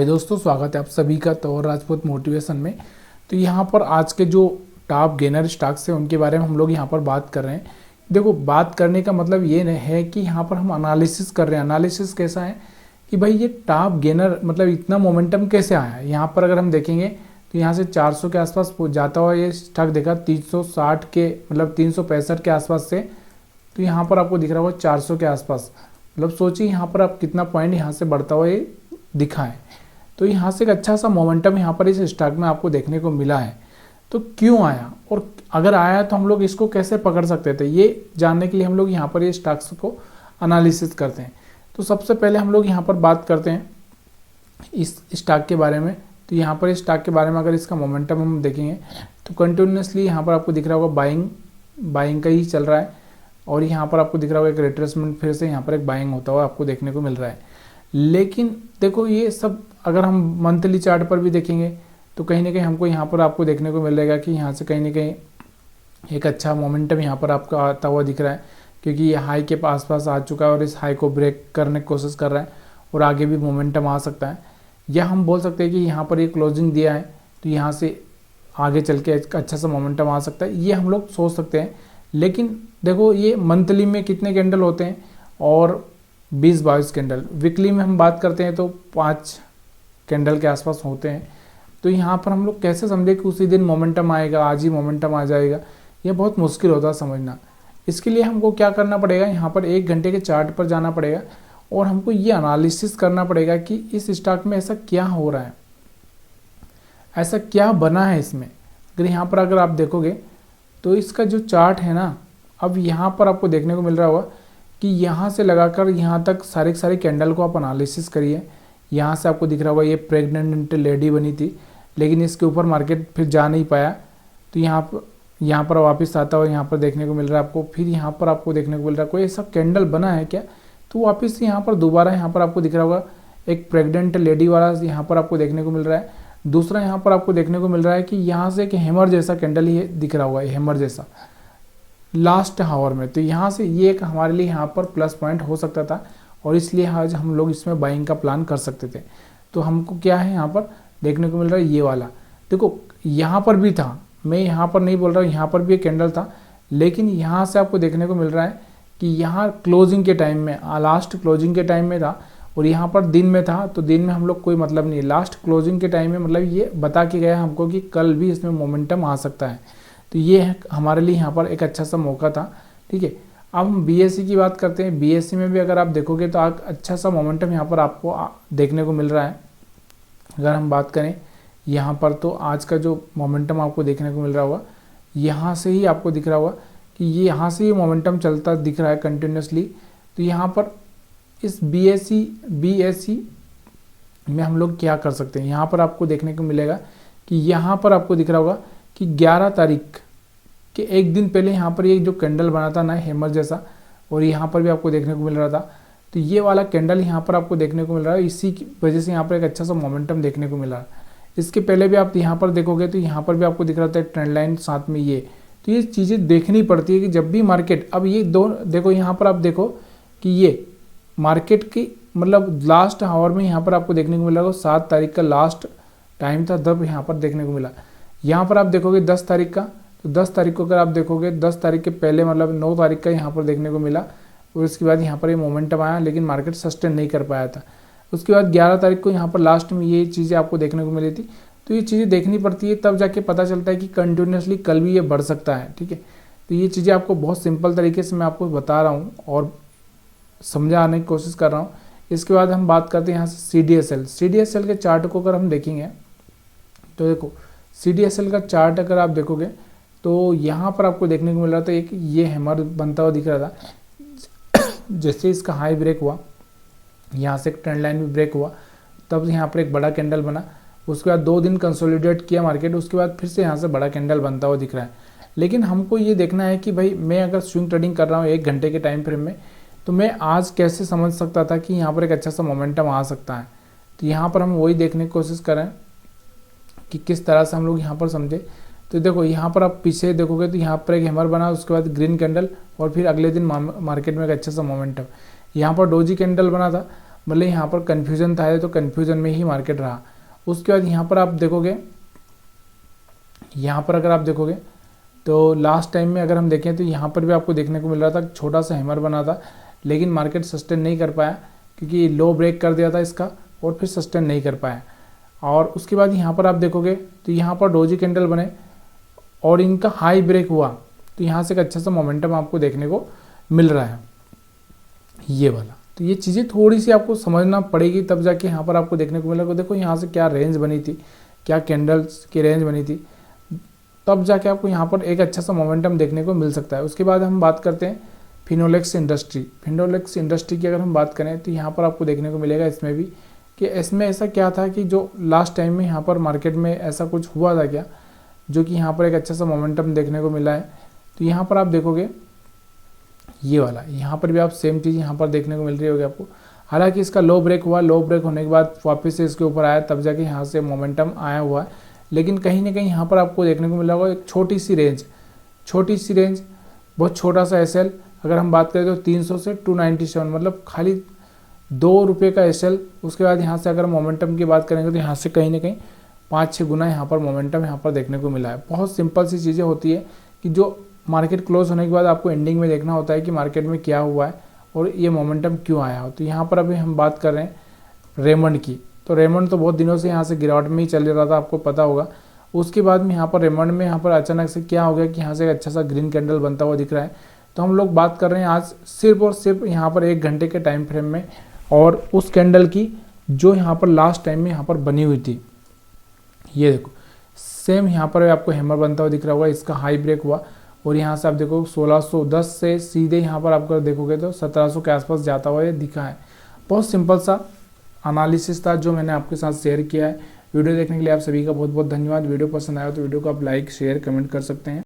दोस्तों, स्वागत है आप सभी का तौर राजपूत मोटिवेशन में। तो यहाँ पर आज के जो टॉप गेनर स्टॉक्स हैं उनके बारे में हम लोग यहाँ पर बात कर रहे हैं। देखो, बात करने का मतलब ये है कि यहाँ पर हम एनालिसिस कर रहे हैं। एनालिसिस कैसा है कि भाई ये टॉप गेनर मतलब इतना मोमेंटम कैसे आया। यहाँ पर अगर हम देखेंगे तो यहाँ से 400 के आसपास जाता हुआ ये स्टॉक देखा 360 के मतलब 365 के आसपास से, तो यहाँ पर आपको दिख रहा होगा 400 के आसपास। मतलब सोचिए यहाँ पर आप कितना पॉइंट यहाँ से बढ़ता हुआ ये दिखा है। तो यहाँ से एक अच्छा सा मोमेंटम यहाँ पर इस स्टॉक में आपको देखने को मिला है। तो क्यों आया और अगर आया तो हम लोग इसको कैसे पकड़ सकते थे, ये जानने के लिए हम लोग यहाँ पर ये स्टॉक्स को एनालिसिस करते हैं। तो सबसे पहले हम लोग यहाँ पर बात करते हैं इस स्टॉक के बारे में। तो यहाँ पर इस स्टॉक के बारे में अगर इसका मोमेंटम हम देखेंगे तो कंटिन्यूसली यहाँ पर आपको दिख रहा होगा बाइंग का ही चल रहा है। और यहाँ पर आपको दिख रहा होगा एक रिट्रेसमेंट, फिर से यहाँ पर एक बाइंग होता हुआ आपको देखने को मिल रहा है। लेकिन देखो, ये सब अगर हम मंथली चार्ट पर भी देखेंगे तो कहीं ना कहीं हमको यहाँ पर आपको देखने को मिलेगा कि यहाँ से कहीं ना कहीं एक अच्छा मोमेंटम यहाँ पर आपको आता हुआ दिख रहा है, क्योंकि ये हाई के आसपास आ चुका है और इस हाई को ब्रेक करने की कोशिश कर रहा है और आगे भी मोमेंटम आ सकता है। या हम बोल सकते हैं कि यहाँ पर ये क्लोजिंग दिया है तो यहाँ से आगे चल के एक अच्छा सा मोमेंटम आ सकता है, ये हम लोग सोच सकते हैं। लेकिन देखो, ये मंथली में कितने कैंडल होते हैं और 20-22 कैंडल। वीकली में हम बात करते हैं तो 5 कैंडल के आसपास होते हैं। तो यहाँ पर हम लोग कैसे समझे कि उसी दिन मोमेंटम आएगा, आज ही मोमेंटम आ जाएगा, ये बहुत मुश्किल होता है समझना। इसके लिए हमको क्या करना पड़ेगा, यहाँ पर 1 घंटे के चार्ट पर जाना पड़ेगा और हमको ये एनालिसिस करना पड़ेगा कि इस स्टॉक में ऐसा क्या हो रहा है, ऐसा क्या बना है इसमें। अगर यहाँ पर अगर आप देखोगे तो इसका जो चार्ट है ना, अब यहाँ पर आपको देखने को मिल रहा होगा कि यहाँ से लगाकर यहाँ तक सारे कैंडल को आप एनालिसिस करिए। यहाँ से आपको दिख रहा होगा ये प्रेग्नेंट लेडी बनी थी, लेकिन इसके ऊपर मार्केट फिर जा नहीं पाया। तो यहाँ पर वापस आता हुआ यहाँ पर देखने को मिल रहा है आपको। फिर यहाँ पर आपको देखने को मिल रहा है कोई ऐसा कैंडल बना है क्या, तो वापस से यहाँ पर दोबारा यहाँ पर आपको दिख रहा होगा एक प्रेग्नेंट लेडी वाला यहाँ पर आपको देखने को मिल रहा है। दूसरा यहाँ पर आपको देखने को मिल रहा है कि यहाँ से एक हैमर जैसा कैंडल ही दिख रहा होगा, हैमर जैसा लास्ट हावर में। तो यहाँ से ये एक हमारे लिए यहाँ पर प्लस पॉइंट हो सकता था और इसलिए आज हम लोग इसमें बाइंग का प्लान कर सकते थे। तो हमको क्या है यहाँ पर देखने को मिल रहा है ये वाला। देखो, यहाँ पर भी था, मैं यहाँ पर नहीं बोल रहा हूँ, यहाँ पर भी एक कैंडल था, लेकिन यहाँ से आपको देखने को मिल रहा है कि यहाँ क्लोजिंग के टाइम में, लास्ट क्लोजिंग के टाइम में था और यहाँ पर दिन में था। तो दिन में हम लोग कोई मतलब नहीं, लास्ट क्लोजिंग के टाइम में मतलब ये बता के गया हमको कि कल भी इसमें मोमेंटम आ सकता है। तो ये हमारे लिए यहाँ पर एक अच्छा सा मौका था। ठीक है, अब हम बीएससी की बात करते हैं। बीएससी में भी अगर आप देखोगे तो अच्छा सा मोमेंटम यहाँ पर आपको देखने को मिल रहा है। अगर हम बात करें यहाँ पर तो आज का जो मोमेंटम आपको देखने को मिल रहा होगा, यहाँ से ही आपको दिख रहा होगा कि ये यहाँ से ही मोमेंटम चलता दिख रहा है कंटिन्यूसली। तो यहाँ पर इस बीएससी में हम लोग क्या कर सकते हैं, यहाँ पर आपको देखने को मिलेगा कि यहाँ पर आपको दिख रहा होगा कि 11 तारीख के एक दिन पहले यहाँ पर ये जो कैंडल बना था ना हैमर जैसा, और यहाँ पर भी आपको देखने को मिल रहा था। तो ये वाला कैंडल यहाँ पर आपको देखने को मिल रहा है, इसी की वजह से यहाँ पर एक अच्छा सा मोमेंटम देखने को मिला। इसके पहले भी आप यहाँ पर देखोगे तो यहाँ पर भी आपको दिख रहा था ट्रेंड लाइन साथ में ये। तो ये चीज़ें देखनी पड़ती है कि जब भी मार्केट, अब ये दो देखो, यहाँ पर आप देखो कि ये मार्केट की मतलब लास्ट आवर में यहाँ पर आपको देखने को मिला 7 तारीख का लास्ट टाइम था, तब यहाँ पर देखने को मिला। यहाँ पर आप देखोगे 10 तारीख का, तो 10 तारीख को अगर आप देखोगे 10 तारीख के पहले मतलब 9 तारीख का यहाँ पर देखने को मिला और उसके बाद यहाँ पर ये मोमेंटम आया, लेकिन मार्केट सस्टेन नहीं कर पाया था। उसके बाद 11 तारीख को यहाँ पर लास्ट में ये चीज़ें आपको देखने को मिली थी। तो ये चीज़ें देखनी पड़ती है, तब जाके पता चलता है कि कंटिन्यूसली कल भी ये बढ़ सकता है। ठीक है, तो ये चीज़ें आपको बहुत सिंपल तरीके से मैं आपको बता रहा हूँ और समझाने की कोशिश कर रहा हूँ। इसके बाद हम बात करते हैं यहाँ से CDSL के चार्ट को अगर हम देखेंगे तो देखो, CDSL का चार्ट अगर आप देखोगे तो यहाँ पर आपको देखने को मिल रहा था एक ये हैमर बनता हुआ दिख रहा था। जैसे इसका हाई ब्रेक हुआ, यहाँ से एक ट्रेंड लाइन भी ब्रेक हुआ, तब यहाँ पर एक बड़ा कैंडल बना। उसके बाद 2 दिन कंसोलिडेट किया मार्केट, उसके बाद फिर से यहाँ से बड़ा कैंडल बनता हुआ दिख रहा है। लेकिन हमको ये देखना है कि भाई मैं अगर स्विंग ट्रेडिंग कर रहा हूँ 1 घंटे के टाइम फ्रेम में, तो मैं आज कैसे समझ सकता था कि यहाँ पर एक अच्छा सा मोमेंटम आ सकता है। तो यहाँ पर हम वही देखने की कोशिश करें कि किस तरह से हम लोग यहाँ पर समझे। तो देखो, यहाँ पर आप पीछे देखोगे तो यहाँ पर एक हैमर बना, उसके बाद ग्रीन कैंडल और फिर अगले दिन मार्केट में एक अच्छा सा मोमेंटम। यहाँ पर डोजी कैंडल बना था मतलब यहाँ पर कन्फ्यूज़न था, तो कन्फ्यूज़न में ही मार्केट रहा। उसके बाद यहाँ पर आप देखोगे, यहाँ पर अगर आप देखोगे तो लास्ट टाइम में अगर हम देखें तो यहाँ पर भी आपको देखने को मिल रहा था छोटा सा हैमर बना था, लेकिन मार्केट सस्टेन नहीं कर पाया क्योंकि लो ब्रेक कर दिया था इसका और फिर सस्टेन नहीं कर पाया। और उसके बाद यहाँ पर आप देखोगे तो यहाँ पर डोजी कैंडल बने और इनका हाई ब्रेक हुआ, तो यहाँ से एक अच्छा सा मोमेंटम आपको देखने को मिल रहा है ये वाला। तो ये चीज़ें थोड़ी सी आपको समझना पड़ेगी, तब जाके यहाँ पर आपको देखने को मिलेगा। देखो यहाँ से क्या रेंज बनी थी, क्या कैंडल्स की रेंज बनी थी, तब जाके आपको यहाँ पर एक अच्छा सा मोमेंटम देखने को मिल सकता है। उसके बाद हम बात करते हैं फिनोलेक्स इंडस्ट्री। फिनोलेक्स इंडस्ट्री की अगर हम बात करें तो यहाँ पर आपको देखने को मिलेगा इसमें भी कि इसमें ऐसा क्या था कि जो लास्ट टाइम में यहाँ पर मार्केट में ऐसा कुछ हुआ था क्या, जो कि यहाँ पर एक अच्छा सा मोमेंटम देखने को मिला है। तो यहाँ पर आप देखोगे ये वाला, यहाँ पर भी आप सेम चीज़ यहाँ पर देखने को मिल रही होगी आपको। हालांकि इसका लो ब्रेक हुआ, लो ब्रेक होने के बाद वापस से इसके ऊपर आया, तब जाके यहाँ से मोमेंटम आया हुआ है। लेकिन कहीं ना कहीं यहाँ पर आपको देखने को मिला होगा एक छोटी सी रेंज, बहुत छोटा सा एसएल। अगर हम बात करें तो 300 से 297, मतलब खाली 2 रुपये का एसएल। उसके बाद यहाँ से अगर मोमेंटम की बात करेंगे तो यहाँ से कहीं ना कहीं 5-6 गुना यहाँ पर मोमेंटम यहाँ पर देखने को मिला है। बहुत सिंपल सी चीज़ें होती है कि जो मार्केट क्लोज होने के बाद आपको एंडिंग में देखना होता है कि मार्केट में क्या हुआ है और ये मोमेंटम क्यों आया हो। तो यहाँ पर अभी हम बात कर रहे हैं रेमंड की, तो रेमंड तो बहुत दिनों से यहाँ से गिरावट में ही चल रहा था, आपको पता होगा। उसके बाद में यहाँ पर रेमंड में यहाँ पर अचानक से क्या हो गया कि यहाँ से एक अच्छा सा ग्रीन कैंडल बनता हुआ दिख रहा है। तो हम लोग बात कर रहे हैं आज सिर्फ और सिर्फ यहाँ पर 1 घंटे के टाइम फ्रेम में, और उस कैंडल की जो यहाँ पर लास्ट टाइम में यहाँ पर बनी हुई थी। ये देखो सेम यहाँ पर आपको हैमर बनता हुआ दिख रहा होगा, इसका हाई ब्रेक हुआ और यहाँ से आप देखो 1610 से सीधे यहाँ पर आप देखोगे तो 1700 के आसपास जाता हुआ ये दिखा है। बहुत सिंपल सा एनालिसिस था जो मैंने आपके साथ शेयर किया है। वीडियो देखने के लिए आप सभी का बहुत बहुत धन्यवाद। वीडियो पसंद आया तो वीडियो को आप लाइक शेयर कमेंट कर सकते हैं।